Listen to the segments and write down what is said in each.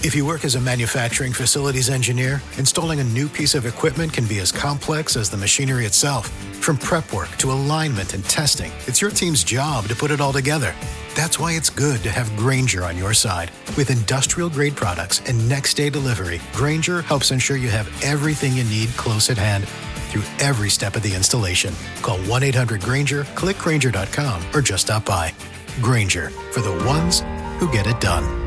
If you work as a manufacturing facilities engineer, installing a new piece of equipment can be as complex as the machinery itself. From prep work to alignment and testing, it's your team's job to put it all together. That's why it's good to have Grainger on your side. With industrial-grade products and next-day delivery, Grainger helps ensure you have everything you need close at hand through every step of the installation. Call 1-800-GRAINGER, click Grainger.com, or just stop by. Grainger, for the ones who get it done.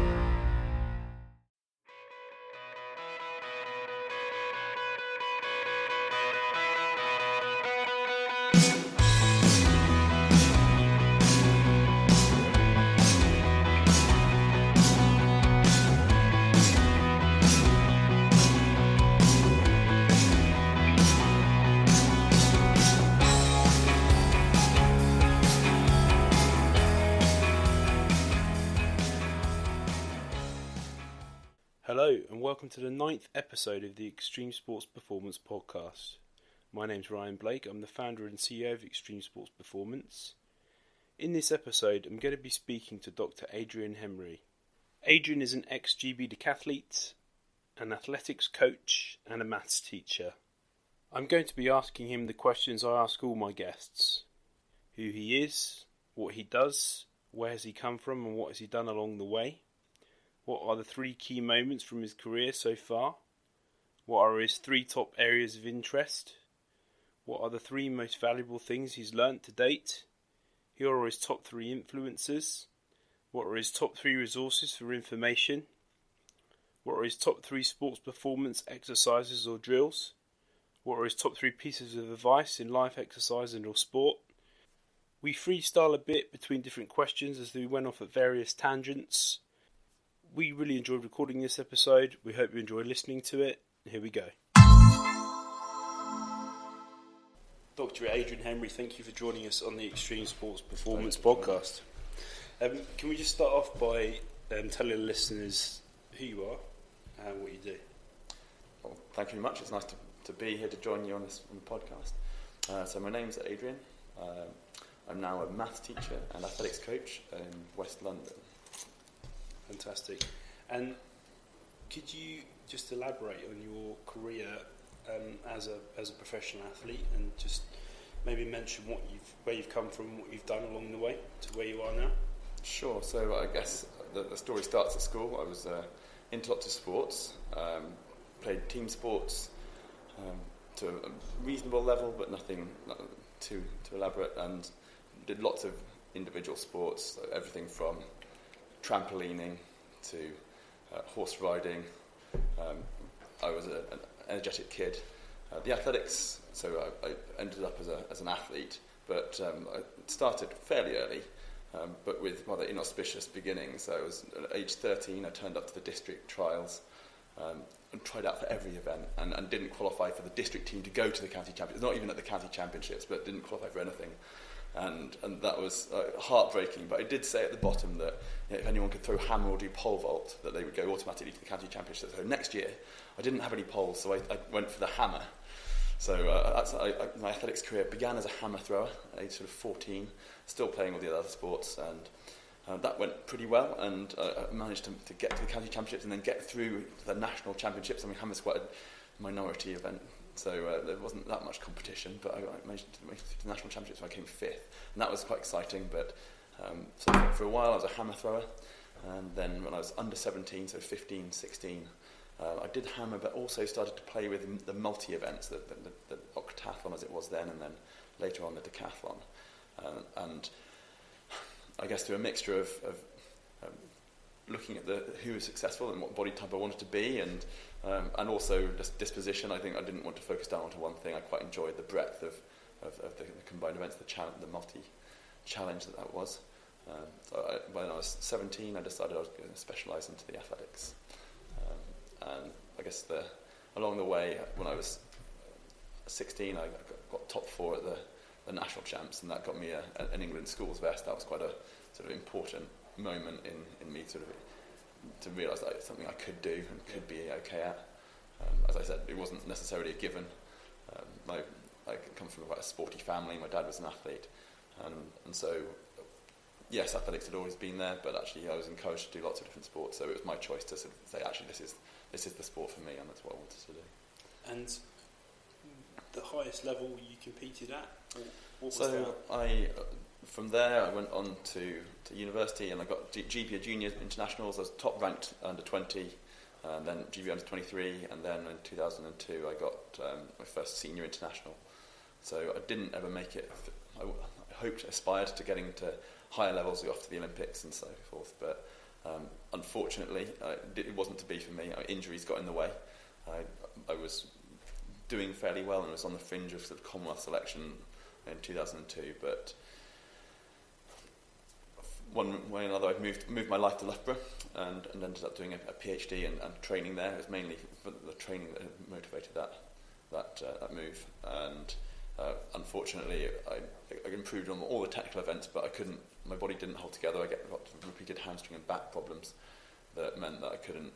Hello and welcome to the 9th episode of the Extreme Sports Performance Podcast. My name's Ryan Blake, I'm the founder and CEO of Extreme Sports Performance. In this episode I'm going to be speaking to Dr Adrian Hemery. Adrian is an ex-GB decathlete, an athletics coach and a maths teacher. I'm going to be asking him the questions I ask all my guests. Who he is, what he does, where has he come from and what has he done along the way. What are the 3 key moments from his career so far? What are his 3 top areas of interest? What are the 3 most valuable things he's learnt to date? Here are his top 3 influences. What are his top 3 resources for information? What are his top 3 sports performance exercises or drills? What are his top 3 pieces of advice in life, exercise and or sport? We freestyle a bit between different questions as we went off at various tangents. We really enjoyed recording this episode. We hope you enjoy listening to it. Here we go. Dr. Adrian Hemery, thank you for joining us on the Extreme Sports Performance Podcast. Can we just start off by telling the listeners who you are and what you do? Well, thank you very much. It's nice to be here to join you on the podcast. So my name's Adrian. I'm now a maths teacher and athletics coach in West London. Fantastic. And could you just elaborate on your career as a professional athlete and just maybe mention where you've come from, what you've done along the way to where you are now? Sure. So I guess the story starts at school. I was into lots of sports, played team sports to a reasonable level, but nothing too elaborate, and did lots of individual sports, so everything from trampolining to horse riding. I was an energetic kid. The athletics, so I ended up as an athlete, but I started fairly early, but with rather inauspicious beginnings. I was at age 13, I turned up to the district trials and tried out for every event and didn't qualify for the district team to go to the county championships, not even at the county championships, but didn't qualify for anything. And that was heartbreaking, but I did say at the bottom that if anyone could throw hammer or do pole vault, that they would go automatically to the county championships. So next year, I didn't have any poles, so I went for the hammer. So my athletics career began as a hammer thrower at age sort of 14, still playing all the other sports, and that went pretty well, and I managed to get to the county championships and then get through the national championships. I mean, hammer's quite a minority event. So there wasn't that much competition, but I managed to make it to the national championships when I came 5th, and that was quite exciting. But so for a while I was a hammer thrower, and then when I was under 17, so 15, 16, I did hammer, but also started to play with the multi-events, the octathlon as it was then, and then later on the decathlon. And I guess through a mixture of looking at who was successful and what body type I wanted to be, and also just disposition. I think I didn't want to focus down onto one thing. I quite enjoyed the breadth of the combined events, the multi-challenge that was. So when I was 17, I decided I was going to specialise into the athletics. And I guess along the way, when I was 16, I got top 4 at the national champs, and that got me an England schools vest. That was quite a sort of important moment in me sort of to realise that it's something I could do and could be okay at. As I said, it wasn't necessarily a given. I come from quite a sporty family. My dad was an athlete, and so yes, athletics had always been there, but actually I was encouraged to do lots of different sports, so it was my choice to sort of say, actually, this is the sport for me, and that's what I wanted to do. And the highest level you competed at? What was so that? From there, I went on to university, and I got GP Junior Internationals. I was top ranked under 20, and then GB under 23, and then in 2002 I got my first senior international. So I didn't ever make it. I aspired to getting to higher levels, off to the Olympics and so forth, but unfortunately it wasn't to be for me. Injuries got in the way. I was doing fairly well and was on the fringe of sort of Commonwealth selection in 2002, but one way or another I moved my life to Loughborough and ended up doing a PhD and training there. It was mainly for the training that motivated that move, and unfortunately I improved on all the technical events, but my body didn't hold together. I got repeated hamstring and back problems that meant that I couldn't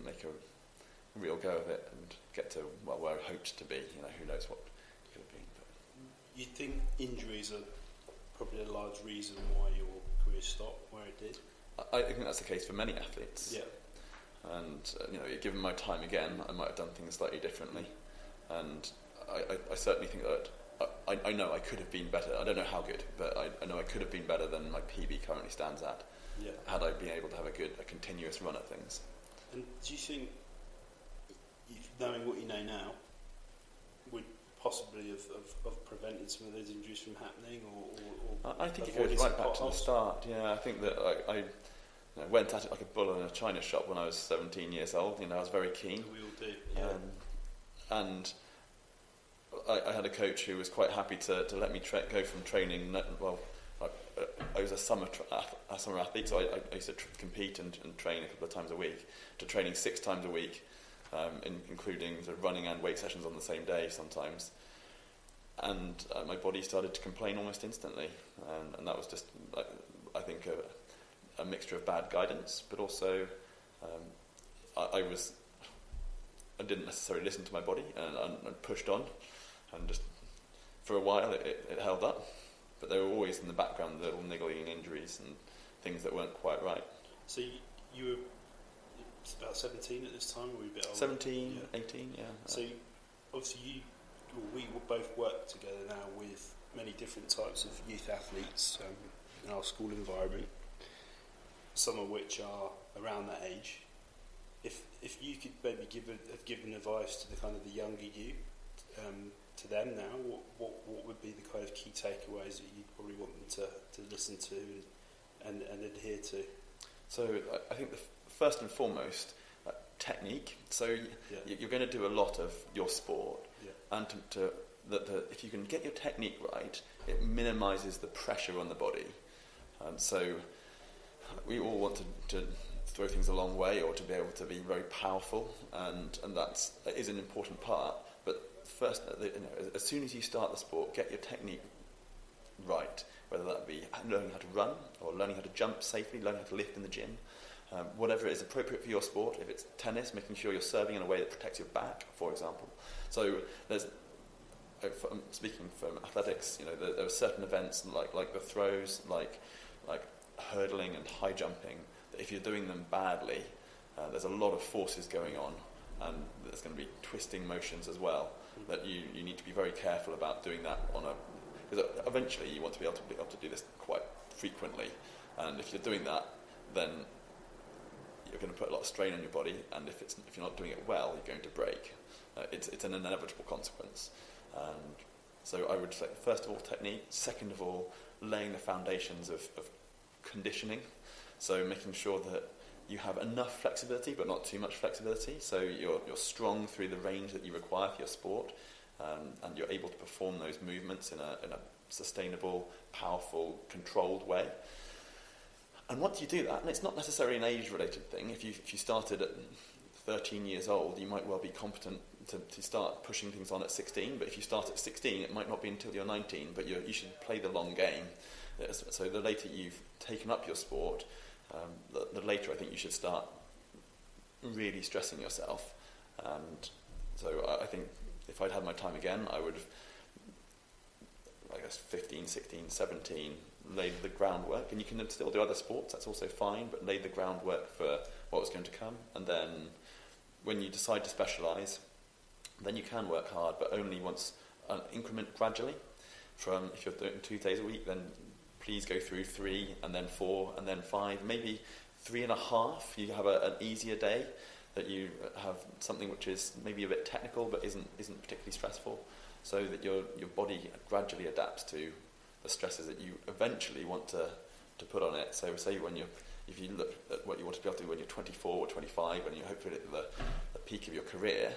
make a real go of it and get to where I hoped to be. Who knows what it could have been. But You think injuries are probably a large reason why your career stopped where it did? I think that's the case for many athletes. Yeah. And given my time again, I might have done things slightly differently. And I certainly think that I know I could have been better. I don't know how good, but I know I could have been better than my PB currently stands at. Yeah. Had I been able to have a continuous run at things. And do you think, knowing what you know now, would possibly have prevented some of those injuries from happening, or I think it goes right back to the start. Yeah, I think that I went at it like a bull in a china shop when I was 17 years old. I was very keen. We all do. Yeah. And I had a coach who was quite happy to let me go from training. Well, I was a summer athlete, so I used to compete and train a couple of times a week, to training 6 times a week, including sort of running and weight sessions on the same day sometimes. And my body started to complain almost instantly, and that was just, I think, a mixture of bad guidance, but also I didn't necessarily listen to my body and pushed on, and just for a while it held up, but there were always in the background little niggling injuries and things that weren't quite right. So you were about 17 at this time, or were you a bit older? 17, yeah. 18, yeah. So obviously we will both work together now with many different types of youth athletes in our school environment, some of which are around that age. If you could maybe have given advice to the kind of the younger you, to them now, what would be the kind of key takeaways that you'd probably want them to listen to and adhere to? So I think the first and foremost, technique. So you're going to do a lot of your sport, and if you can get your technique right, it minimises the pressure on the body. And so we all want to throw things a long way, or to be able to be very powerful, and that is an important part. But first, as soon as you start the sport, get your technique right, whether that be learning how to run, or learning how to jump safely, learning how to lift in the gym, whatever is appropriate for your sport. If it's tennis, making sure you're serving in a way that protects your back, for example. So speaking from athletics, there are certain events like the throws, like hurdling and high jumping, that if you're doing them badly, there's a lot of forces going on, and there's going to be twisting motions as well, that you need to be very careful about doing that because eventually you want to be able to do this quite frequently, and if you're doing that, then you're going to put a lot of strain on your body, and if you're not doing it well, you're going to break. It's an inevitable consequence. And so I would say, first of all, technique. Second of all, laying the foundations of conditioning. So making sure that you have enough flexibility, but not too much flexibility. So you're strong through the range that you require for your sport, and you're able to perform those movements in a sustainable, powerful, controlled way. And once you do that, and it's not necessarily an age-related thing. If you started at 13 years old, you might well be competent to start pushing things on at 16. But if you start at 16, it might not be until you're 19. But you should play the long game. So the later you've taken up your sport, the later I think you should start really stressing yourself. And so I think if I'd had my time again, I would have, I guess, 15, 16, 17, laid the groundwork, and you can still do other sports, that's also fine, but laid the groundwork for what was going to come. And then when you decide to specialise, then you can work hard, but only once, an increment gradually. From, if you're doing 2 days a week, then please go through 3, and then 4, and then 5, maybe 3.5. You have an easier day, that you have something which is maybe a bit technical but isn't particularly stressful, so that your body gradually adapts to the stresses that you eventually want to put on it. So say if you look at what you want to be able to do when you're 24 or 25, when you're hopefully at the peak of your career,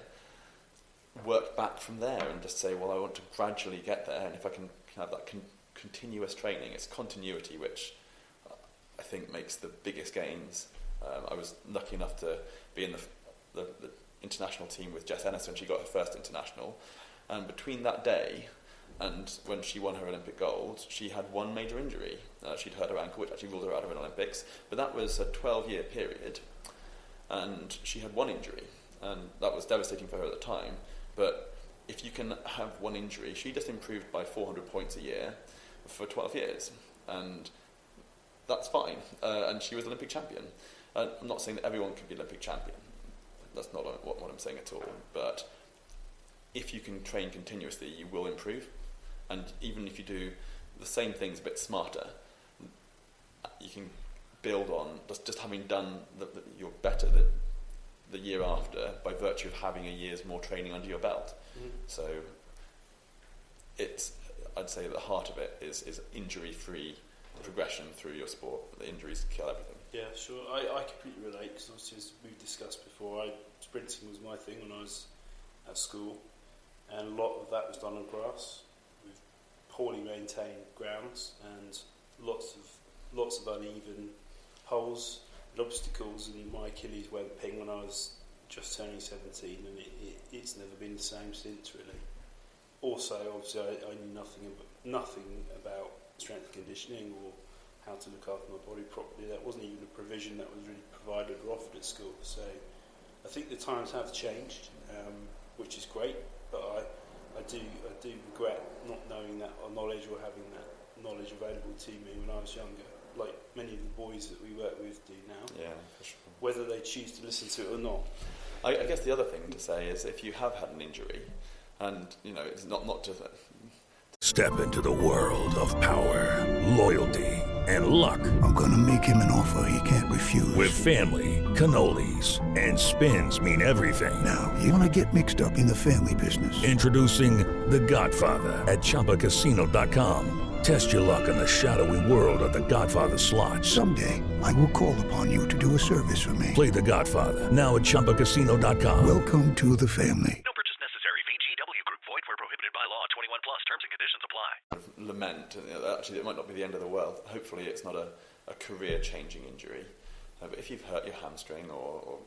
work back from there and just say, well, I want to gradually get there, and if I can have that continuous training, it's continuity which I think makes the biggest gains. I was lucky enough to be in the international team with Jess Ennis when she got her first international, and between that day and when she won her Olympic gold, she had one major injury. She'd hurt her ankle, which actually ruled her out of an Olympics, but that was a 12-year period, and she had one injury, and that was devastating for her at the time. But if you can have one injury, she just improved by 400 points a year for 12 years, and that's fine. And she was Olympic champion. I'm not saying that everyone can be Olympic champion. That's not what I'm saying at all. But if you can train continuously, you will improve. And even if you do the same things a bit smarter, you can build on just having done you're better the year after by virtue of having a year's more training under your belt. So I'd say the heart of it is injury-free progression through your sport. The injuries kill everything. Yeah, sure. I completely relate, because obviously, as we've discussed before, sprinting was my thing when I was at school, and a lot of that was done on grass with poorly maintained grounds and lots of uneven holes and obstacles, and my Achilles went ping when I was just turning 17, and it's never been the same since, really. Also, obviously, I knew nothing about strength and conditioning or how to look after my body properly. That wasn't even a provision that was really provided or offered at school. So I think the times have changed, which is great, but I do regret not knowing that or knowledge, or having that knowledge available to me when I was younger, like many of the boys that we work with do now. Yeah, for sure. Whether they choose to listen to it or not. I guess the other thing to say is, if you have had an injury, and it's not just Step into the world of power, loyalty, and luck. I'm gonna make him an offer he can't refuse. With family, cannolis, and spins mean everything. Now, you wanna get mixed up in the family business. Introducing The Godfather at ChumbaCasino.com. Test your luck in the shadowy world of The Godfather slot. Someday, I will call upon you to do a service for me. Play The Godfather now at ChumbaCasino.com. Welcome to the family. No purchase necessary. VGW Group. Void where prohibited by law. 21 plus. Terms and conditions apply. Lament, actually, it might not be the end of the world. Hopefully it's not a career-changing injury. But if you've hurt your hamstring or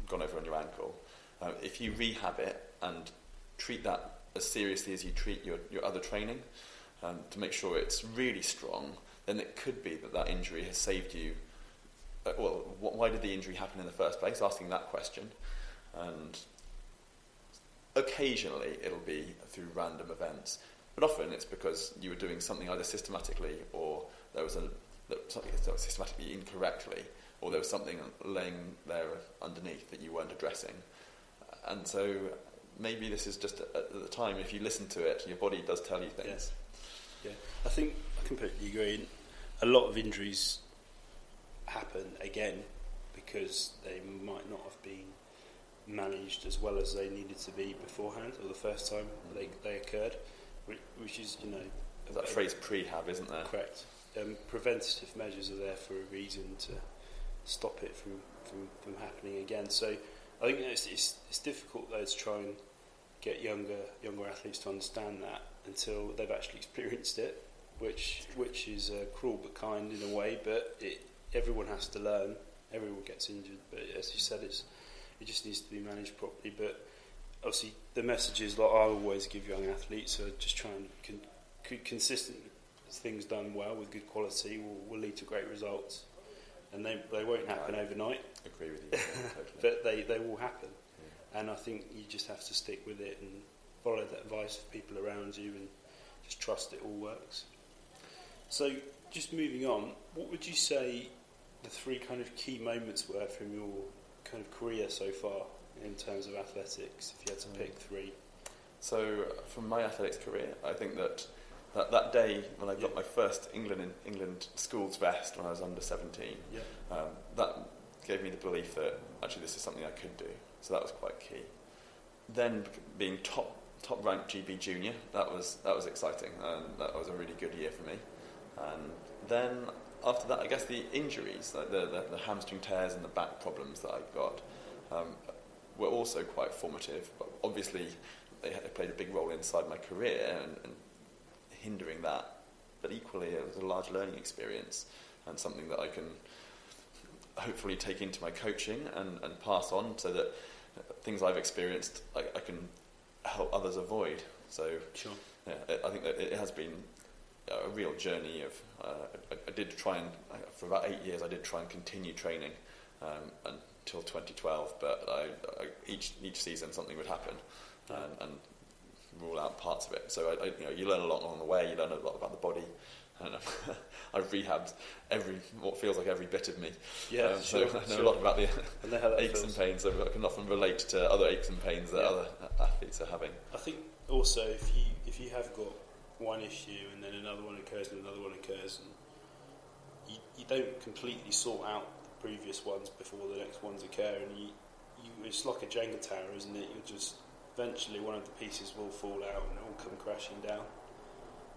gone over on your ankle, if you rehab it and treat that as seriously as you treat your other training, to make sure it's really strong, then it could be that injury has saved you. Why did the injury happen in the first place? Asking that question. And occasionally it'll be through random events, but often it's because you were doing something either systematically, or there was something systematically incorrectly, or there was something laying there underneath that you weren't addressing. And so maybe this is just at the time, if you listen to it, your body does tell you things. Yes. Yeah, I think I completely agree. A lot of injuries happen again because they might not have been managed as well as they needed to be beforehand, or the first time they occurred, which is, that phrase prehab, isn't there? Correct. Preventative measures are there for a reason, to stop it from happening again. So I think it's difficult though to try and get younger athletes to understand that until they've actually experienced it, which is cruel but kind in a way. But everyone has to learn. Everyone gets injured, but as you said, it just needs to be managed properly. But obviously, the messages like I always give young athletes are just try and consistent things done well with good quality will lead to great results, and they won't happen overnight. Agree with you, totally. But they will happen, and I think you just have to stick with it and follow that advice for people around you, and just trust it all works. So just moving on, what would you say the three kind of key moments were from your kind of career so far in terms of athletics, if you had to pick three? So from my athletics career, I think that day when I got my first England schools vest when I was under 17, that gave me the belief that actually this is something I could do. So that was quite key. Then being top ranked GB junior, that was exciting, and that was a really good year for me. And then after that, I guess the injuries, like the hamstring tears and the back problems that I got, were also quite formative. But obviously, they played a big role inside my career and hindering that. But equally, it was a large learning experience and something that I can hopefully take into my coaching and pass on, so that things I've experienced I can help others avoid. So sure. Yeah, I think that it has been a real journey of I did try and for about 8 years I did try and continue training until 2012, but each season something would happen and rule out parts of it. So you learn a lot along the way. You learn a lot about the body, and I've rehabbed what feels like every bit of me. Yeah, so I know a lot about the aches and pains. So I can often relate to other aches and pains that other athletes are having. I think also if you have got one issue and then another one occurs and another one occurs, and you don't completely sort out the previous ones before the next ones occur, and it's like a Jenga tower, isn't it? You'll just eventually one of the pieces will fall out and it will come crashing down.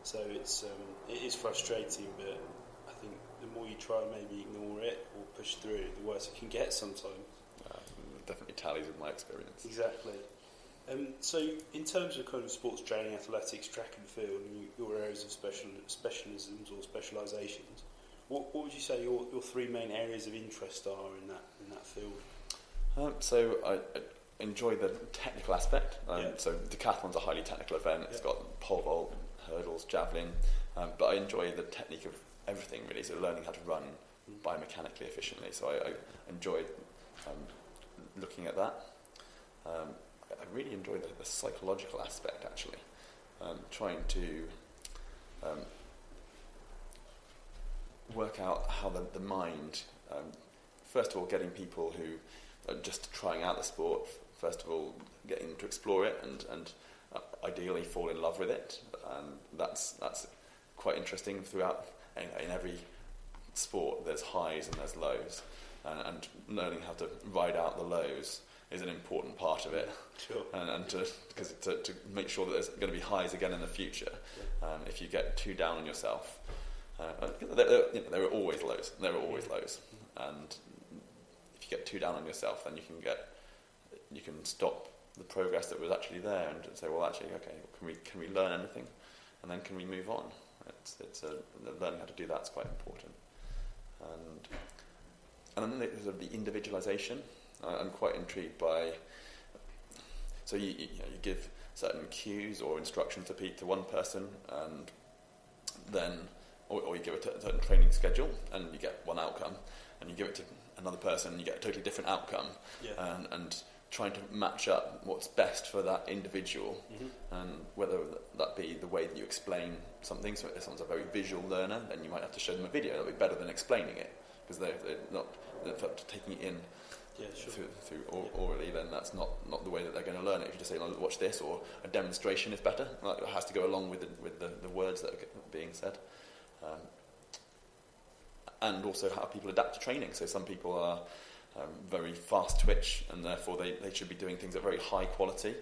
So it is frustrating, but I think the more you try and maybe ignore it or push through, the worse it can get sometimes. Definitely tallies with my experience. Exactly. So in terms of kind of sports training, athletics, track and field, and your areas of specialisms or specialisations, what would you say your three main areas of interest are in that field? So I enjoy the technical aspect. So decathlon's a highly technical event. It's got pole vault, hurdles, javelin, but I enjoy the technique of everything really. So learning how to run biomechanically efficiently. So I enjoy looking at that. I really enjoy the psychological aspect actually. Trying to work out how the mind, first of all getting people who are just trying out the sport, first of all getting them to explore it and ideally fall in love with it, and that's quite interesting throughout. In every sport there's highs and there's lows, and learning how to ride out the lows is an important part of it. Sure. And to make sure that there's going to be highs again in the future. If you get too down on yourself, there are always lows. There are always lows, and if you get too down on yourself, then you can stop the progress that was actually there and say, well, actually, okay, can we learn anything, and then can we move on? Learning how to do that's quite important, and then there's the individualization. I'm quite intrigued by. So you give certain cues or instructions to one person, and then or you give a certain training schedule and you get one outcome, and you give it to another person and you get a totally different outcome, and trying to match up what's best for that individual, and whether that be the way that you explain something. So if someone's a very visual learner, then you might have to show them a video. That'll be better than explaining it, because they're not taking it in through orally. Then that's not the way that they're going to learn it. If you just say, watch this, or a demonstration is better. It has to go along with the words that are being said. And also how people adapt to training. So some people are very fast twitch, and therefore they should be doing things at very high quality,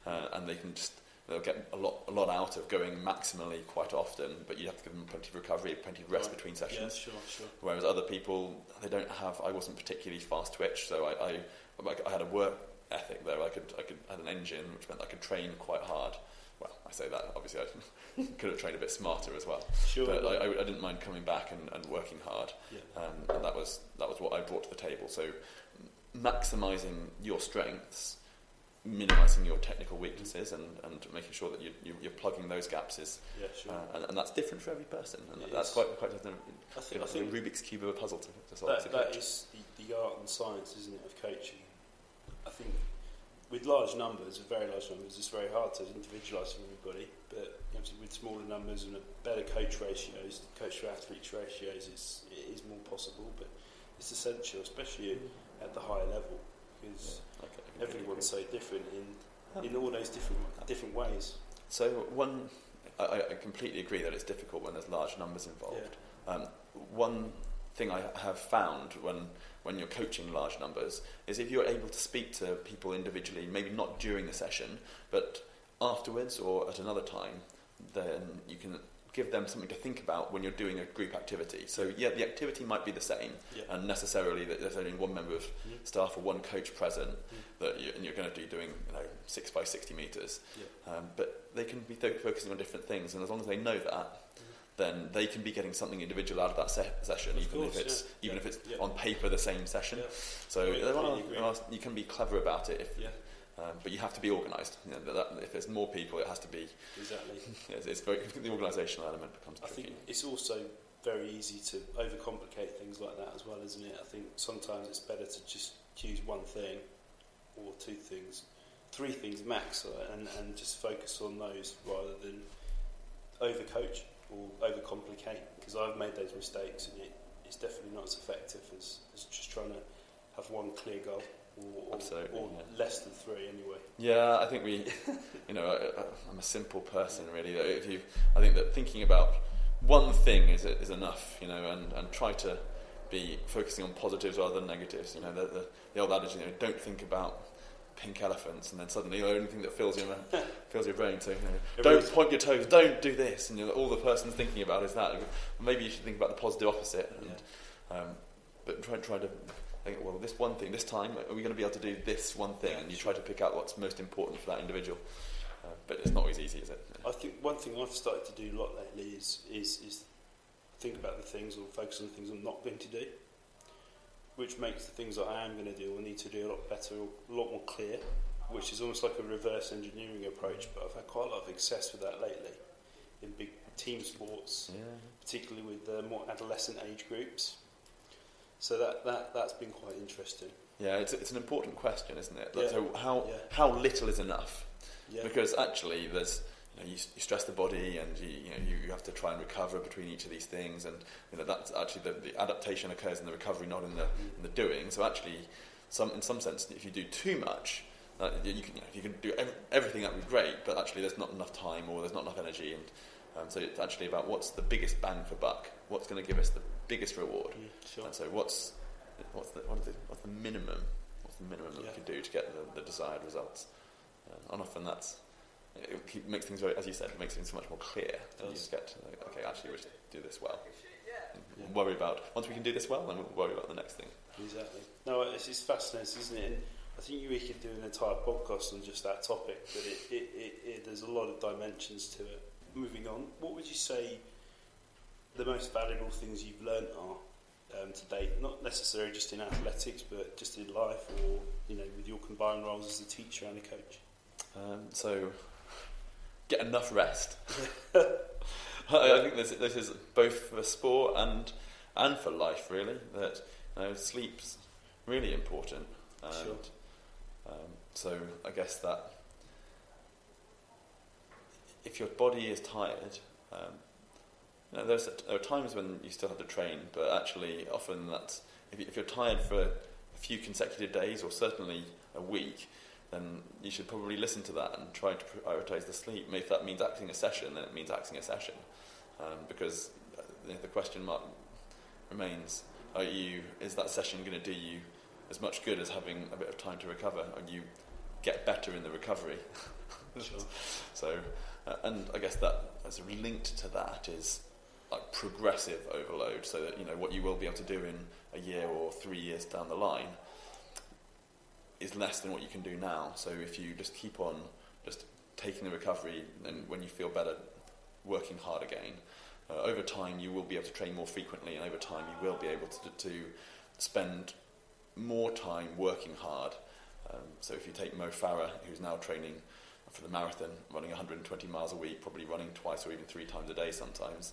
and they'll get a lot out of going maximally quite often, but you have to give them plenty of recovery, plenty of rest between sessions. Sure. Whereas other people, they don't have. I wasn't particularly fast twitch, so I had a work ethic there. I had an engine, which meant I could train quite hard. Well, I say that, obviously I could have trained a bit smarter as well. Sure. But I didn't mind coming back and working hard. And that was what I brought to the table. So maximising your strengths, minimising your technical weaknesses, and making sure that you're plugging those gaps is... and that's different for every person. And that's quite different. I think Rubik's Cube of a puzzle to solve. That is the art and science, isn't it, of coaching. I think with large numbers, very large numbers, it's very hard to individualise for everybody. But obviously with smaller numbers and a better coach ratios, coach to athletes ratios, it is more possible. But it's essential, especially at the higher level, because everyone's so different in all those different ways. So I completely agree that it's difficult when there's large numbers involved. Yeah. One thing I have found when you're coaching large numbers is if you're able to speak to people individually, maybe not during the session, but afterwards or at another time, then you can give them something to think about when you're doing a group activity. So the activity might be the same, and necessarily that there's only one member of staff or one coach present, and you're going to be doing 6 by 60 metres. But they can be focusing on different things, and as long as they know that, then they can be getting something individual out of that session, even if it's on paper the same session. So you can be clever about it, but you have to be organised. If there's more people, it has to be exactly. It's very, the organisational element becomes tricky. I think it's also very easy to overcomplicate things like that as well, isn't it? I think sometimes it's better to just choose one thing or two things, 3 things max, and just focus on those rather than overcoach or overcomplicate, because I've made those mistakes, and it's definitely not as effective as just trying to have one clear goal, or less than 3 anyway. Yeah, I think I'm a simple person really. I think that thinking about one thing is enough, and try to be focusing on positives rather than negatives. The old adage, don't think about pink elephants, and then suddenly the only thing that fills your brain. So don't point your toes, don't do this, and all the person's thinking about is that. Maybe you should think about the positive opposite, but try to think, well, this one thing, this time, are we going to be able to do this one thing? And you try to pick out what's most important for that individual. But it's not always easy, is it? I think one thing I've started to do a lot lately is think about the things, or focus on the things I'm not going to do, which makes the things that I am going to do or need to do a lot better, a lot more clear, which is almost like a reverse engineering approach. But I've had quite a lot of success with that lately in big team sports, particularly with more adolescent age groups. So that's been quite interesting. Yeah, it's an important question, isn't it? So how little is enough? Yeah. Because actually, there's you stress the body, and you have to try and recover between each of these things, and that's actually the adaptation occurs in the recovery, not in the doing. So actually, in some sense, if you do too much, if you can do everything, that would be great. But actually, there's not enough time, or there's not enough energy, and so it's actually about what's the biggest bang for buck, what's going to give us the biggest reward. Sure. And so what's the minimum? What's the minimum that we can do to get the desired results? And often it makes things very, as you said, it makes things so much more clear. And you just get to, actually, we should do this well. Worry about, once we can do this well, then we'll worry about the next thing. Exactly. No, it's fascinating, isn't it? And I think we could do an entire podcast on just that topic, but there's a lot of dimensions to it. Moving on, what would you say the most valuable things you've learnt are to date? Not necessarily just in athletics, but just in life, or with your combined roles as a teacher and a coach. So, get enough rest. I think this is both for sport and for life, really. That sleep's really important. And, so I guess that if your body is tired, there are times when you still have to train, but actually often that's if you're tired for a few consecutive days, or certainly a week, then you should probably listen to that and try to prioritise the sleep. Maybe if that means axing a session, then it means axing a session, because the question mark remains: is that session going to do you as much good as having a bit of time to recover, and you get better in the recovery? Sure. So, and I guess that as linked to that is like progressive overload, so that what you will be able to do in a year or 3 years down the line is less than what you can do now. So if you just keep on just taking the recovery, and when you feel better, working hard again, over time you will be able to train more frequently, and over time you will be able to spend more time working hard. So if you take Mo Farah, who's now training for the marathon, running 120 miles a week, probably running twice or even 3 times a day sometimes,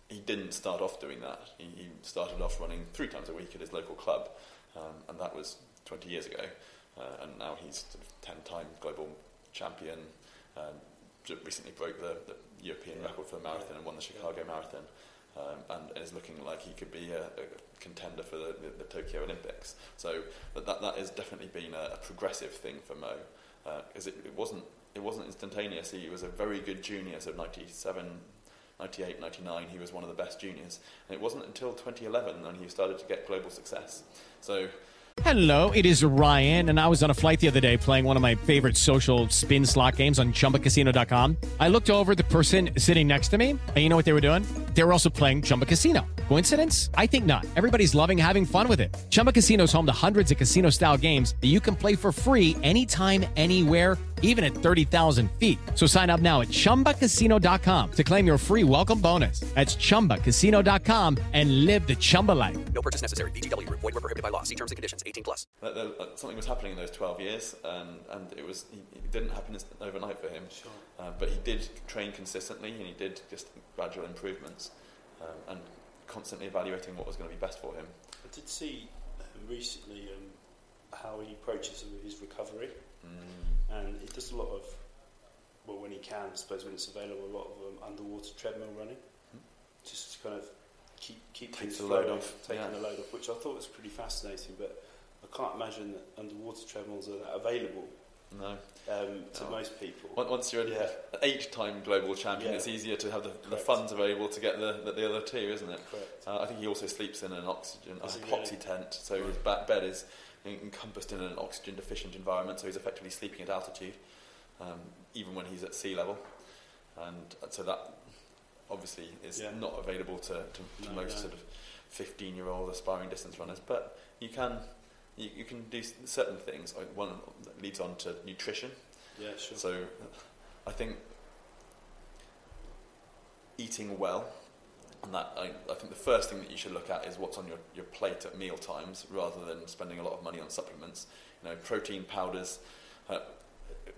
he didn't start off doing that. He started off running 3 times a week at his local club, and that was 20 years ago. and now he's sort of 10-time global champion. Recently broke the European record for the marathon and won the Chicago Marathon, and is looking like he could be a contender for the Tokyo Olympics. So that has definitely been a progressive thing for Mo, because it wasn't instantaneous. He was a very good junior, so 97, 98, 99, he was one of the best juniors. And it wasn't until 2011 when he started to get global success. So. Hello, it is Ryan, and I was on a flight the other day playing one of my favorite social spin slot games on ChumbaCasino.com. I looked over at the person sitting next to me, and you know what they were doing? They were also playing Chumba Casino. Coincidence? I think not. Everybody's loving having fun with it. Chumba Casino is home to hundreds of casino-style games that you can play for free anytime, anywhere, even at 30,000 feet. So sign up now at ChumbaCasino.com to claim your free welcome bonus. That's ChumbaCasino.com and live the Chumba life. No purchase necessary. VGW. Void where prohibited by law. See terms and conditions. 18+. Something was happening in those 12 years, and it didn't happen overnight for him. Sure. But he did train consistently, and he did just gradual improvements, and constantly evaluating what was going to be best for him. I did see recently how he approaches his recovery, and he does a lot of, well, when he can, I suppose when it's available, a lot of underwater treadmill running, just to kind of keep things flowing, taking the load off, which I thought was pretty fascinating. But I can't imagine that underwater treadmills are that available. No. To most people. Once you're an 8-time global champion, it's easier to have the funds available to get the other two, isn't it? Correct. I think he also sleeps in an epoxy tent, so his back bed is encompassed in an oxygen deficient environment, so he's effectively sleeping at altitude, even when he's at sea level, and so that obviously is not available to most sort of 15-year-old aspiring distance runners, but you can do certain things. One that leads on to nutrition. Yeah, sure. So I think eating well, and that I think the first thing that you should look at is what's on your plate at meal times, rather than spending a lot of money on supplements. Protein powders.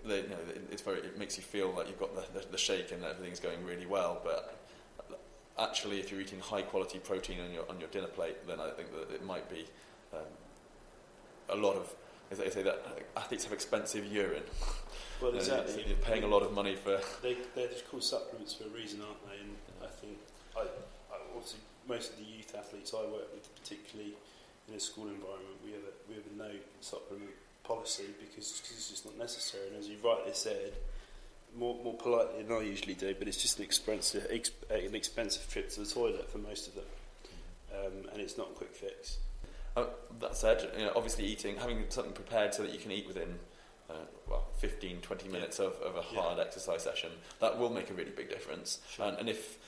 It makes you feel like you've got the shake and everything's going really well, but actually, if you're eating high quality protein on your dinner plate, then I think that it might be a lot of. They say that athletes have expensive urine. Well, exactly. You're paying a lot of money for. They're just called supplements for a reason, aren't they? And I think I obviously most of the youth athletes I work with, particularly in a school environment, we have a no supplement policy because it's just not necessary. And as you rightly said, more politely than I usually do, but it's just an expensive trip to the toilet for most of them, and it's not a quick fix. That said, obviously having something prepared so that you can eat within 15-20 minutes of a hard exercise session, that will make a really big difference. Sure. And if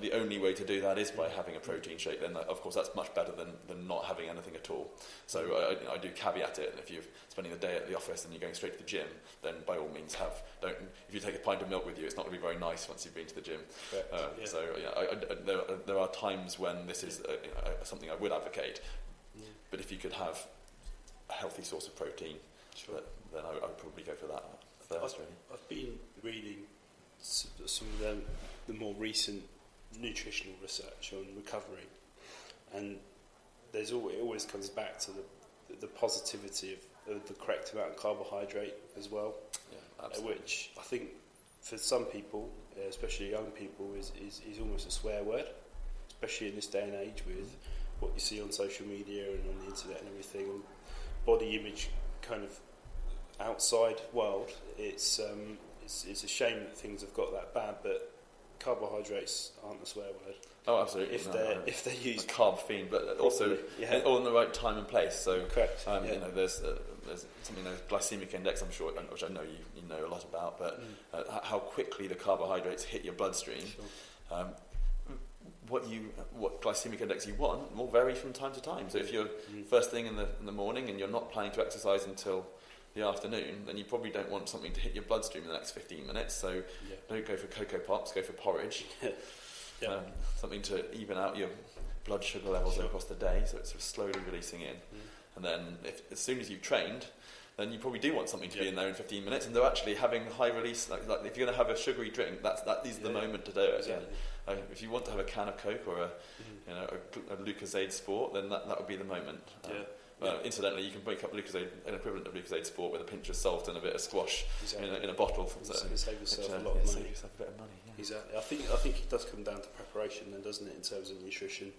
the only way to do that is by having a protein shake, then of course that's much better than not having anything at all. So I do caveat it. If you're spending the day at the office and you're going straight to the gym, then by all means if you take a pint of milk with you, it's not going to be very nice once you've been to the gym. So there are times when this is something I would advocate. But if you could have a healthy source of protein, then I would probably go for that first. I've been reading some of the more recent nutritional research on recovery, and it always comes back to the positivity of the correct amount of carbohydrate as well, which I think for some people, especially young people, is almost a swear word, especially in this day and age with what you see on social media and on the internet and everything, and body image kind of outside world. It's a shame that things have got that bad, but carbohydrates aren't a swear word. Oh, absolutely. If they're used a carb fiend, but also all in the right time and place. So correct. There's something known as glycemic index. I'm sure, which I know you know a lot about, but how quickly the carbohydrates hit your bloodstream. Sure. What glycemic index you want will vary from time to time. So if you're first thing in the morning and you're not planning to exercise until the afternoon, then you probably don't want something to hit your bloodstream in the next 15 minutes. So don't go for Cocoa Pops, go for porridge. Something to even out your blood sugar levels across the day, so it's sort of slowly releasing in. And then as soon as you've trained, then you probably do want something to be in there in 15 minutes, and they're actually having high release. Like if you're going to have a sugary drink, that is the moment to do it. Exactly. If you want to have a can of Coke or a Lucozade Sport, then that would be the moment. Incidentally, you can break up Lucozade, an equivalent of Lucozade Sport with a pinch of salt and a bit of squash in a bottle. So save yourself a lot of money. Save yourself a bit of money. Yeah. Exactly. I think it does come down to preparation, then, doesn't it, in terms of nutrition?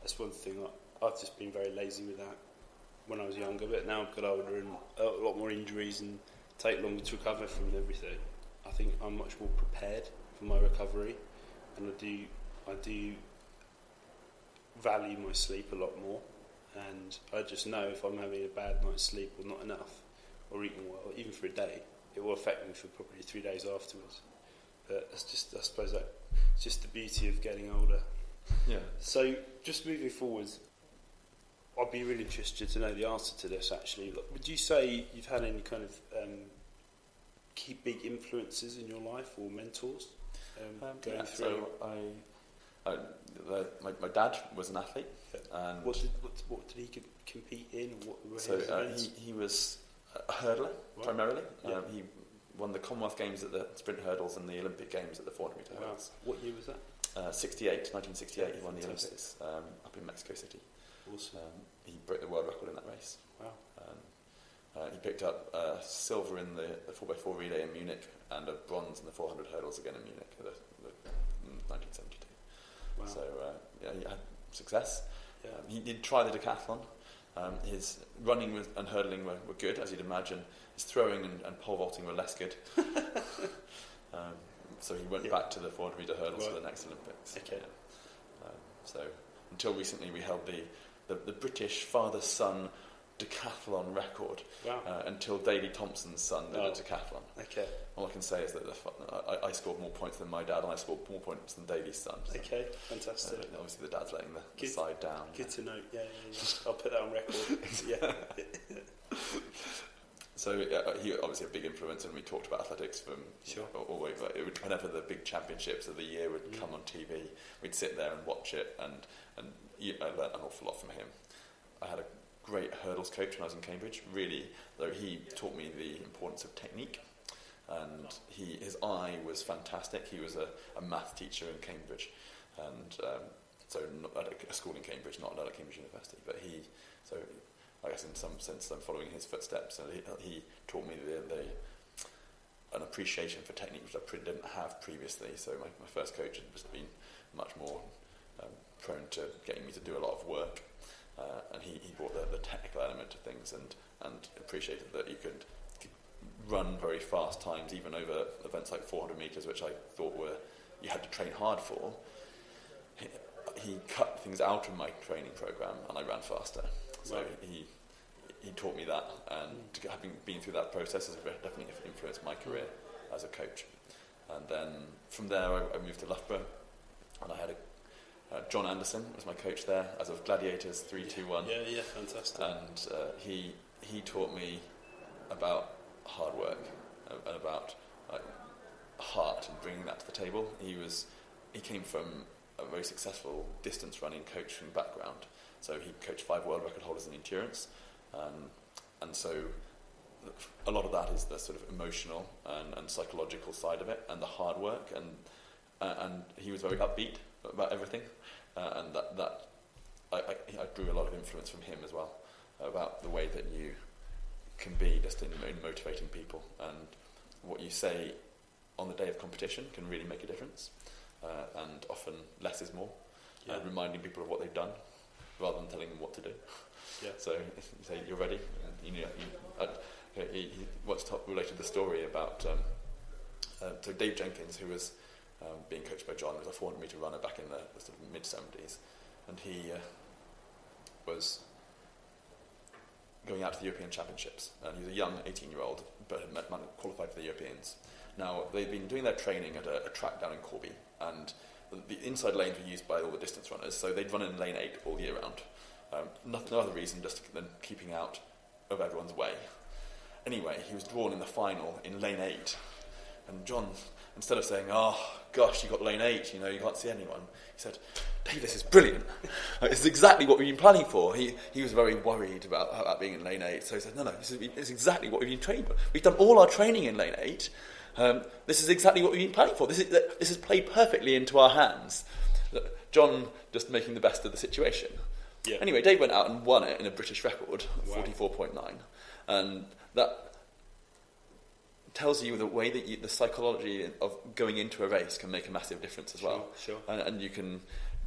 That's one thing. I've just been very lazy with that when I was younger, but now I've got older and a lot more injuries and take longer to recover from everything. I think I'm much more prepared for my recovery, and I do value my sleep a lot more, and I just know if I'm having a bad night's sleep or not enough or eating well, even for a day, it will affect me for probably 3 days afterwards. But that's just, I suppose that it's just the beauty of getting older. Yeah. So just moving forward, I'd be really interested to know the answer to this actually. Would you say you've had any kind of key big influences in your life or mentors going through? So my dad was an athlete, and what did he compete in? He was a hurdler primarily. Yeah. He won the Commonwealth Games at the sprint hurdles and the Olympic Games at the 400 metre hurdles. What year was that? 1968. He won the Olympics up in Mexico City. Awesome. He broke the world record in that race. Wow. He picked up silver in the 4x4 relay in Munich and a bronze in the 400 hurdles again in Munich in 1972. Wow. So he had success. Yeah. He did try the decathlon. His running and hurdling were good, as you'd imagine. His throwing and pole vaulting were less good. So he went back to the 400 metre hurdles for the next Olympics. Okay. Yeah. So until recently, we held the British father-son decathlon record. Wow. Until Daley Thompson's son did a decathlon. Okay. All I can say is that I scored more points than my dad, and I scored more points than Daley's son. So. Okay, fantastic. Obviously, the dad's letting the side down. Good to know. Yeah. I'll put that on record. Yeah. So he obviously a big influence, and we talked about athletics from all the way. But whenever the big championships of the year would come on TV, we'd sit there and watch it, and I learned an awful lot from him. I had a great hurdles coach when I was in Cambridge. Really, though, he taught me the importance of technique, and his eye was fantastic. He was a math teacher in Cambridge, and so not at a school in Cambridge, not at Cambridge University, but I guess in some sense I'm following his footsteps, and he taught me an appreciation for technique which I didn't have previously. So my first coach had just been much more prone to getting me to do a lot of work, and he brought the technical element to things and appreciated that you could run very fast times even over events like 400 metres, which I thought you had to train hard for. He cut things out of my training programme and I ran faster. So he taught me that, and having been through that process has definitely influenced my career as a coach. And then from there I moved to Loughborough, and I had John Anderson was my coach there as of Gladiators 3-2-1. Yeah, fantastic. And he taught me about hard work and about heart and bringing that to the table. He came from a very successful distance running coaching background. So he coached 5 world record holders in endurance, and so a lot of that is the sort of emotional and psychological side of it, and the hard work, and he was very upbeat about everything, and that I drew a lot of influence from him as well about the way that you can be just in motivating people, and what you say on the day of competition can really make a difference, and often less is more, and reminding people of what they've done, rather than telling them what to do. Yeah. So if you say you're ready, what's related to the story about so Dave Jenkins, who was being coached by John, was a 400 metre runner back in the sort of mid-70s, and he was going out to the European Championships, and he was a young 18-year-old, but had qualified for the Europeans. Now they'd been doing their training at a track down in Corby, and the inside lanes were used by all the distance runners, so they'd run in lane 8 all year round. No other reason just than keeping out of everyone's way. Anyway, he was drawn in the final in lane 8, and John, instead of saying, "Oh gosh, you got lane 8, you can't see anyone," he said, "Dave, this is brilliant. This is exactly what we've been planning for." He was very worried about being in lane 8, so he said, "No, this is exactly what we've been training for. We've done all our training in lane 8. This is exactly what we've been planning for. This has played perfectly into our hands." John just making the best of the situation. Yeah. Anyway, Dave went out and won it in a British record, Wow. 44.9, and that tells you the way that the psychology of going into a race can make a massive difference as well. Sure. And you can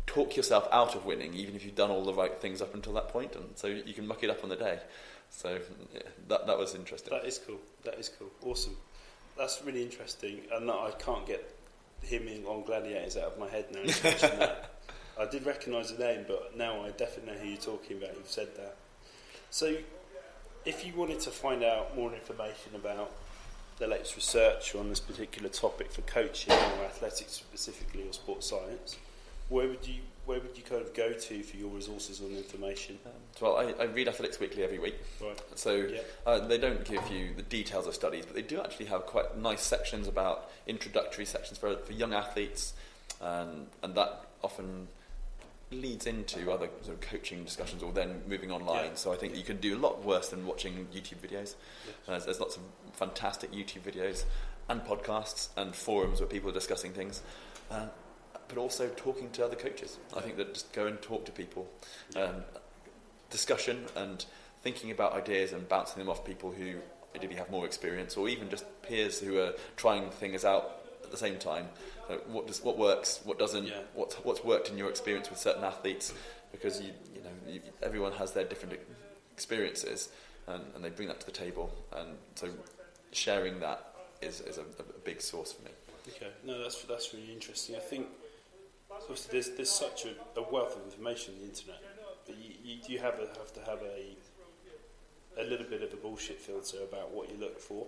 talk yourself out of winning, even if you've done all the right things up until that point, and so you can muck it up on the day. So yeah, that was interesting. That is cool. Awesome. That's really interesting. And I can't get him on Gladiators out of my head now. You mentioned that. I did recognise the name, but now I definitely know who you're talking about. You've said that. So, if you wanted to find out more information about the latest research on this particular topic for coaching or athletics specifically, or sports science, where would you kind of go to for your resources on information? Well, I read Athletics Weekly every week. Right. So they don't give you the details of studies, but they do actually have quite nice sections about introductory sections for young athletes, and that often leads into other sort of coaching discussions or then moving online. Yeah. So I think you can do a lot worse than watching YouTube videos. There's lots of fantastic YouTube videos and podcasts and forums where people are discussing things. But also talking to other coaches. I think that just go and talk to people. Discussion and thinking about ideas and bouncing them off people who maybe have more experience, or even just peers who are trying things out at the same time. What works, what doesn't, what's worked in your experience with certain athletes, because everyone has their different experiences, and they bring that to the table, and so sharing that is a big source for me. Okay, no, that's really interesting. I think obviously there's such a wealth of information on the internet, but you have to have a little bit of a bullshit filter about what you look for,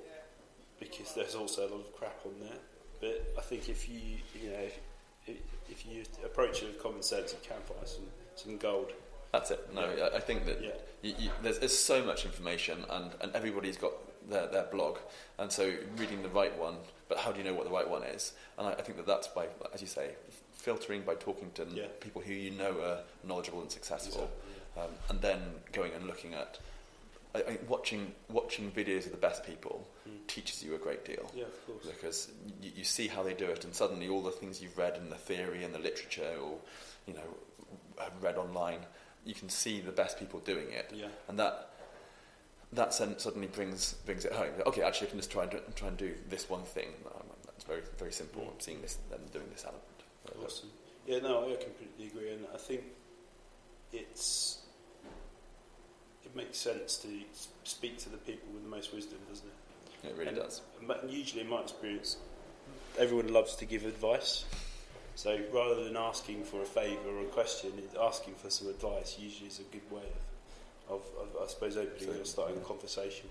because there's also a lot of crap on there. But I think if you approach it with common sense, you can find some gold. That's it. No, I think that there's so much information, and everybody's got their blog, and so reading the right one. But how do you know what the right one is? And I think that's by, as you say, filtering by talking to people who you know are knowledgeable and successful, and then going and looking at. Watching videos of the best people teaches you a great deal. Yeah, of course. Because you see how they do it, and suddenly all the things you've read in the theory and the literature, or have read online, you can see the best people doing it. Yeah. And that suddenly brings it home. Okay, actually, I can just try and do this one thing. That's very, very simple. I'm seeing them doing this element. Awesome. Yeah, no, I completely agree, and I think it makes sense to speak to the people with the most wisdom, doesn't it? It really does. Usually, in my experience, everyone loves to give advice. So rather than asking for a favour or a question, asking for some advice usually is a good way of I suppose, opening or starting a conversation.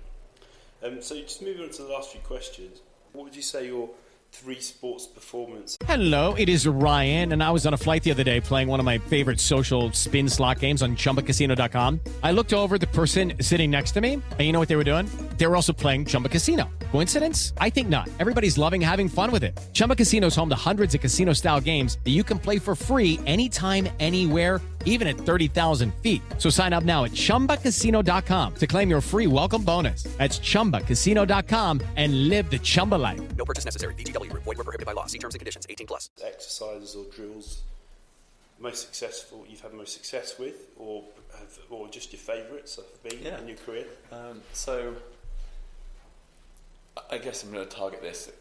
So just moving on to the last few questions. What would you say your 3 sports performance? Hello, it is Ryan, and I was on a flight the other day playing one of my favorite social spin slot games on ChumbaCasino.com. I looked over the person sitting next to me, and you know what they were doing? They were also playing Chumba Casino. Coincidence? I think not. Everybody's loving having fun with it. Chumba Casino is home to hundreds of casino-style games that you can play for free anytime, anywhere, even at 30,000 feet. So sign up now at ChumbaCasino.com to claim your free welcome bonus. That's ChumbaCasino.com and live the Chumba life. No purchase necessary. VGW. Void where prohibited by law. See terms and conditions. 18+. Exercises or drills you've had most success with, or just your favourites have been in your career? So I guess I'm going to target this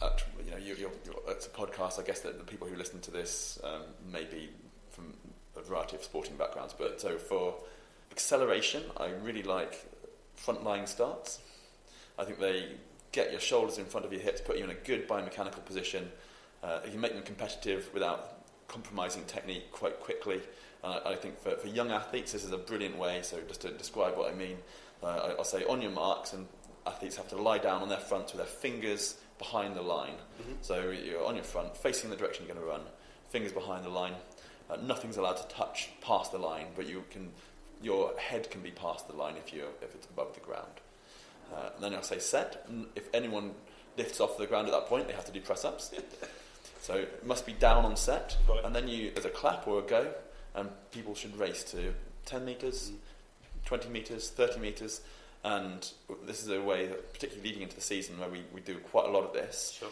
at, it's a podcast. I guess that the people who listen to this may be from a variety of sporting backgrounds, but so for acceleration, I really like frontline starts. I think they get your shoulders in front of your hips, put you in a good biomechanical position. You can make them competitive without compromising technique quite quickly. I think for young athletes, this is a brilliant way. So just to describe what I mean, I'll say on your marks, and athletes have to lie down on their fronts with their fingers behind the line. Mm-hmm. So you're on your front, facing the direction you're going to run, fingers behind the line. Nothing's allowed to touch past the line, but your head can be past the line if it's above the ground. Then I'll say set. If anyone lifts off the ground at that point, they have to do press-ups. So it must be down on set, right. And then there's a clap or a go, and people should race to 10 metres, 20 metres, 30 metres, and this is a way that, particularly leading into the season, where we do quite a lot of this, sure.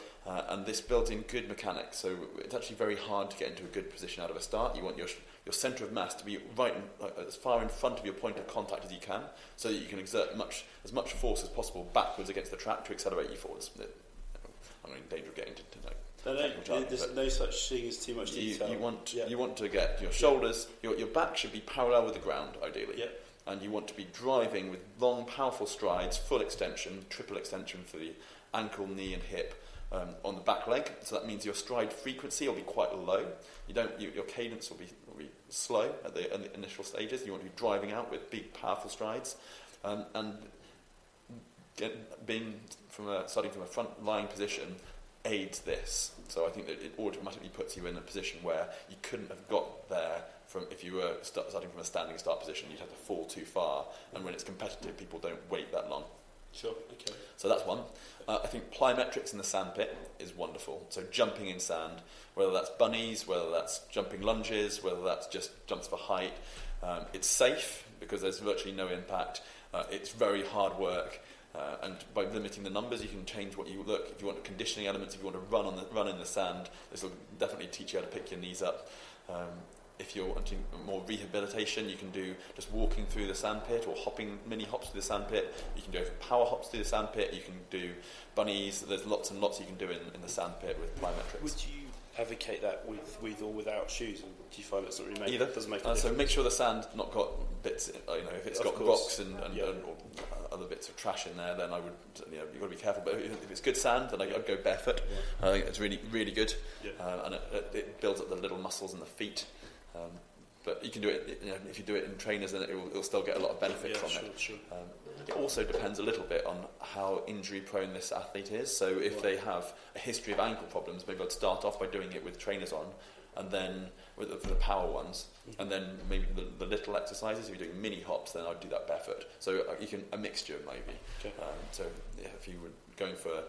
And this builds in good mechanics, so it's actually very hard to get into a good position out of a start. You want your your centre of mass to be right as far in front of your point of contact as you can, so that you can exert as much force as possible backwards against the track to accelerate you forwards. I'm in danger of getting into there's no such thing as too much detail. You want to get your shoulders, your back should be parallel with the ground, ideally. Yep. And you want to be driving with long, powerful strides, full extension, triple extension for the ankle, knee, and hip on the back leg. So that means your stride frequency will be quite low. Your cadence will be slow at the initial stages. You want to be driving out with big, powerful strides, and starting from a front lying position aids this. So I think that it automatically puts you in a position where you couldn't have got there if you were starting from a standing start position. You'd have to fall too far, and when it's competitive, people don't wait that long. Sure, okay. So that's one. I think plyometrics in the sandpit is wonderful. So jumping in sand, whether that's bunnies, whether that's jumping lunges, whether that's just jumps for height. It's safe because there's virtually no impact. It's very hard work. And by limiting the numbers, you can change what you look. If you want conditioning elements, if you want to run in the sand, this will definitely teach you how to pick your knees up. If you're wanting more rehabilitation, you can do just walking through the sandpit or hopping mini hops through the sandpit. You can do power hops through the sandpit. You can do bunnies. There's lots and lots you can do in the sandpit with plyometrics. Would you advocate that with or without shoes? And do you find that's not really Either. Doesn't make a difference? So make sure the sand's not got bits. If it's got rocks and or other bits of trash in there, then I would. You've got to be careful. But if it's good sand, then I'd go barefoot. I think it's really, really good, and it builds up the little muscles in the feet. But you can do it. If you do it in trainers, then it'll still get a lot of benefit from it. Sure. It also depends a little bit on how injury prone this athlete is. So if they have a history of ankle problems, maybe I'd start off by doing it with trainers on, and then for the power ones, and then maybe the little exercises. If you're doing mini hops, then I'd do that barefoot. So a mixture maybe. Okay. So if you were going for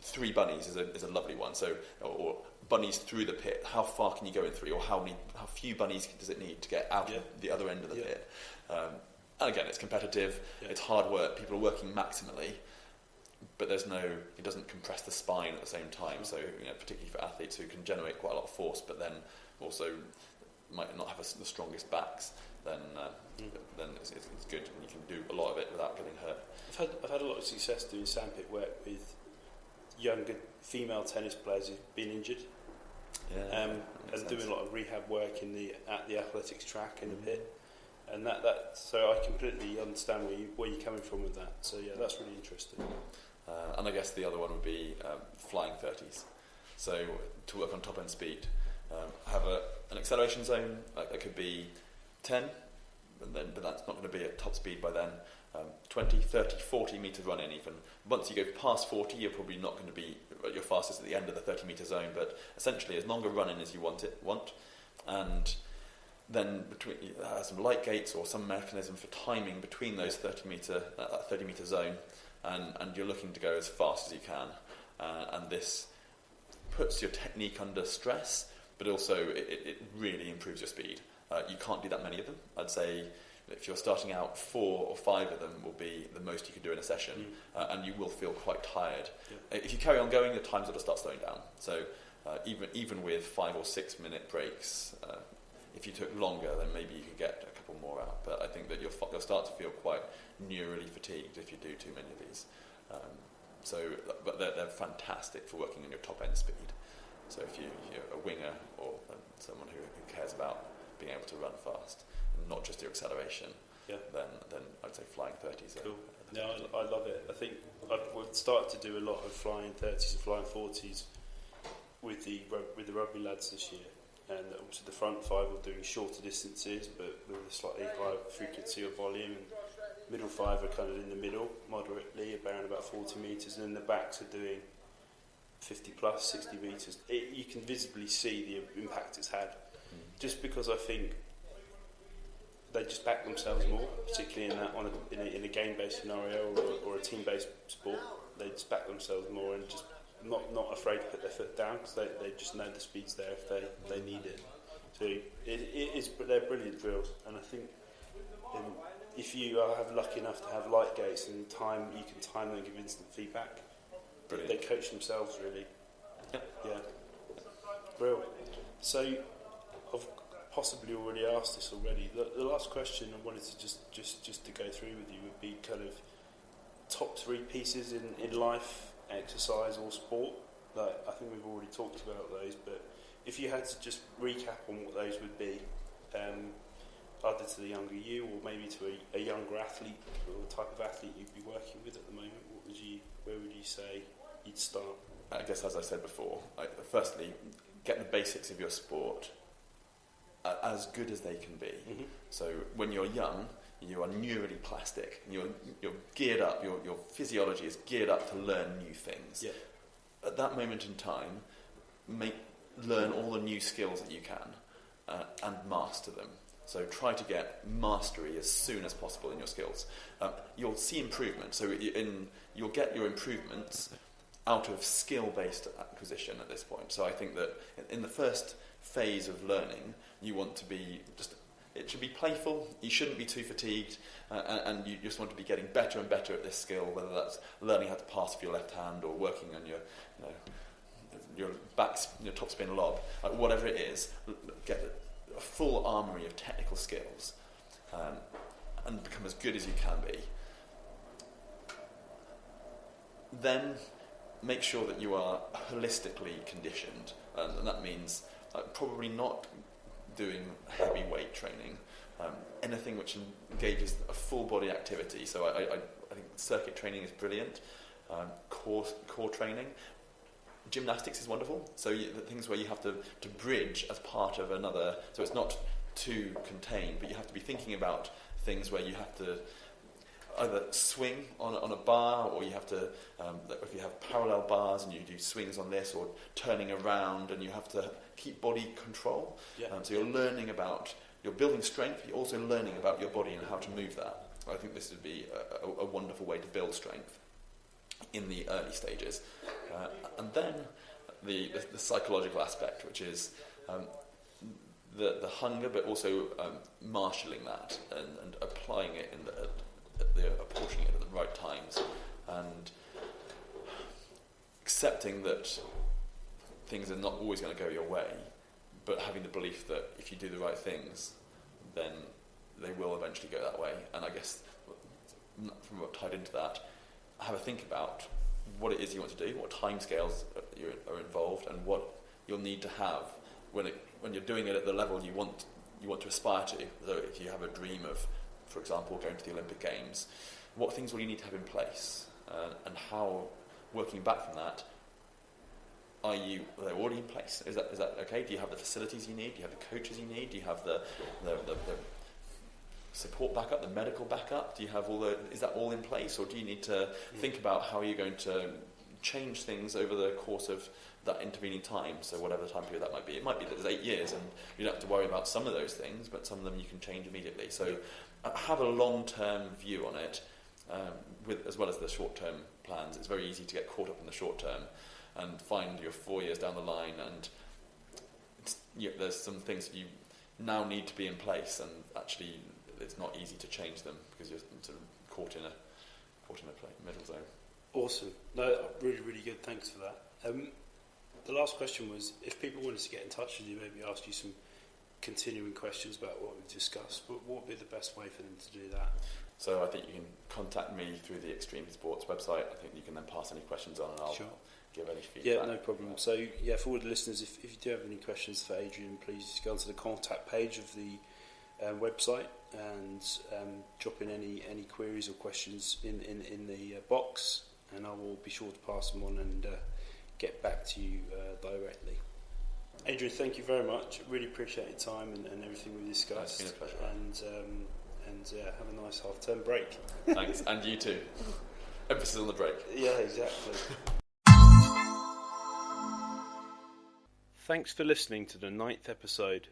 3 bunnies is a lovely one. So or bunnies through the pit. How far can you go in 3, or how few bunnies does it need to get out of the other end of the pit? And again, it's competitive. It's hard work. People are working maximally, but it doesn't compress the spine at the same time. So particularly for athletes who can generate quite a lot of force, but then also might not have the strongest backs, then it's good. And you can do a lot of it without getting hurt. I've had a lot of success doing sandpit work with younger female tennis players who've been injured, and doing a lot of rehab work at the athletics track in the pit, and that. So I completely understand where you're coming from with that. So that's really interesting. And I guess the other one would be flying 30s. So to work on top end speed, have an acceleration zone that could be 10, but that's not going to be at top speed by then. 20, 30, 40 metre run in even. Once you go past 40, you're probably not going to be at your fastest at the end of the 30 metre zone, but essentially as long a run in as you want. And then some light gates or some mechanism for timing between those 30 metre zone, and you're looking to go as fast as you can. And this puts your technique under stress, but also it really improves your speed. You can't do that many of them. I'd say if you're starting out, 4 or 5 of them will be the most you can do in a session, and you will feel quite tired. If you carry on going, the times will start slowing down. So even with 5 or 6 minute breaks, if you took longer, then maybe you could get a couple more out. But I think that you'll start to feel quite neurally fatigued if you do too many of these. But they're fantastic for working on your top end speed. So if you're a winger or someone who cares about being able to run fast, and not just your acceleration, then I'd say flying 30s. Cool. No, I love it. I think we've started to do a lot of flying 30s and flying 40s with the rugby lads this year, and obviously the front 5 are doing shorter distances but with a slightly higher frequency or volume, and middle 5 are kind of in the middle moderately, around about 40 metres, and then the backs are doing 50 plus 60 metres. You can visibly see the impact it's had, just because I think they just back themselves more, particularly in a game-based scenario or a team-based sport. They just back themselves more and just not afraid to put their foot down, because they just know the speed's there if they need it. So they're brilliant drills, and I think if you are lucky enough to have light gates and you can time them and give instant feedback. Brilliant. They coach themselves really. Yeah. Brilliant. So possibly already asked this already. The last question I wanted to just to go through with you would be kind of top 3 pieces in life, exercise or sport. Like, I think we've already talked about those, but if you had to just recap on what those would be, either to the younger you or maybe to a younger athlete or the type of athlete you'd be working with at the moment, where would you say you'd start? I guess, as I said before, firstly, get the basics of your sport as good as they can be. Mm-hmm. So when you're young, you are neurally plastic. You're geared up. Your physiology is geared up to learn new things. Yeah. At that moment in time, learn all the new skills that you can and master them. So try to get mastery as soon as possible in your skills. You'll see improvement. So you'll get your improvements out of skill-based acquisition at this point. So I think that in the first phase of learning, you want to be it should be playful. You shouldn't be too fatigued, and you just want to be getting better and better at this skill, whether that's learning how to pass with your left hand or working on your top spin lob, whatever it is. Get a full armoury of technical skills and become as good as you can be. Then make sure that you are holistically conditioned, and that means probably not doing heavy weight training, anything which engages a full body activity. So I think circuit training is brilliant, core training. Gymnastics is wonderful, so the things where you have to bridge as part of another, so it's not too contained, but you have to be thinking about things where you have to either swing on a bar, or you have to, if you have parallel bars and you do swings on this, or turning around, and you have to keep body control. Yeah. So you're building strength, you're also learning about your body and how to move that. I think this would be a wonderful way to build strength in the early stages. And then the psychological aspect, which is the hunger, but also marshalling that and applying it apportioning it at the right times, and accepting that things are not always going to go your way, but having the belief that if you do the right things, then they will eventually go that way. And I guess from what tied into that, have a think about what it is you want to do, what timescales are involved, and what you'll need to have when you're doing it at the level you want to aspire to. So if you have a dream of, for example, going to the Olympic Games, what things will you need to have in place, and how, working back from that, are they already in place? Is that okay? Do you have the facilities you need? Do you have the coaches you need? Do you have the support backup, the medical backup? Do you have is that all in place, or do you need to think about how you're going to change things over the course of that intervening time? So whatever time period that might be, it might be that there's 8 years and you don't have to worry about some of those things, but some of them you can change immediately. So have a long-term view on it, as well as the short-term plans. It's very easy to get caught up in the short term and find you're 4 years down the line, and there's some things you now need to be in place, and actually it's not easy to change them because you're sort of caught in a middle zone. Awesome. No, really, really good. Thanks for that. The last question was, if people wanted to get in touch with you, maybe ask you some continuing questions about what we've discussed, but what would be the best way for them to do that? So I think you can contact me through the Extreme Sports website. I think you can then pass any questions on, and I'll give any feedback. Yeah, no problem. So for all the listeners, if you do have any questions for Adrian, please go onto the contact page of the website and drop in any queries or questions in the box, and I will be sure to pass them on and get back to you directly. Adrian, thank you very much. Really appreciate your time and everything we discussed. It's been a pleasure. And have a nice half-term break. Thanks, and you too. Emphasis on the break. Yeah, exactly. Thanks for listening to the 9th episode.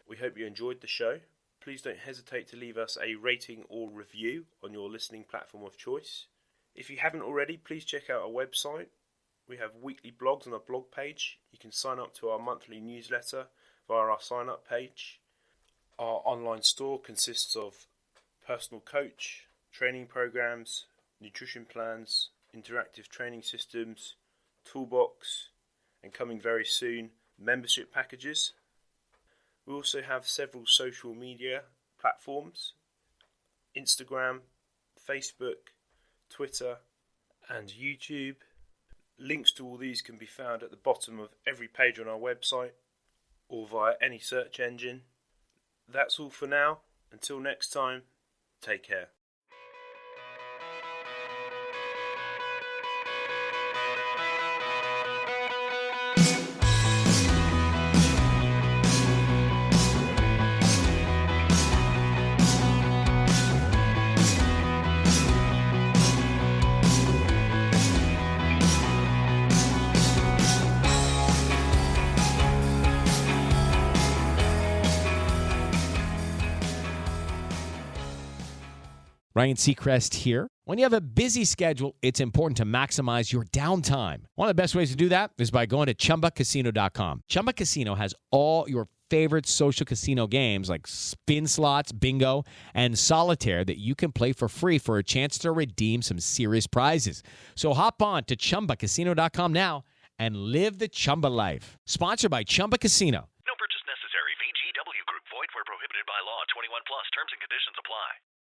We hope you enjoyed the show. Please don't hesitate to leave us a rating or review on your listening platform of choice. If you haven't already, please check out our website. We have weekly blogs on our blog page. You can sign up to our monthly newsletter via our sign-up page. Our online store consists of personal coach, training programs, nutrition plans, interactive training systems, toolbox, and coming very soon, membership packages. We also have several social media platforms: Instagram, Facebook, Twitter, and YouTube. Links to all these can be found at the bottom of every page on our website or via any search engine. That's all for now. Until next time, take care. Ryan Seacrest here. When you have a busy schedule, it's important to maximize your downtime. One of the best ways to do that is by going to ChumbaCasino.com. Chumba Casino has all your favorite social casino games like spin slots, bingo, and solitaire that you can play for free for a chance to redeem some serious prizes. So hop on to ChumbaCasino.com now and live the Chumba life. Sponsored by Chumba Casino. No purchase necessary. VGW Group. Void where prohibited by law. 21 plus. Terms and conditions apply.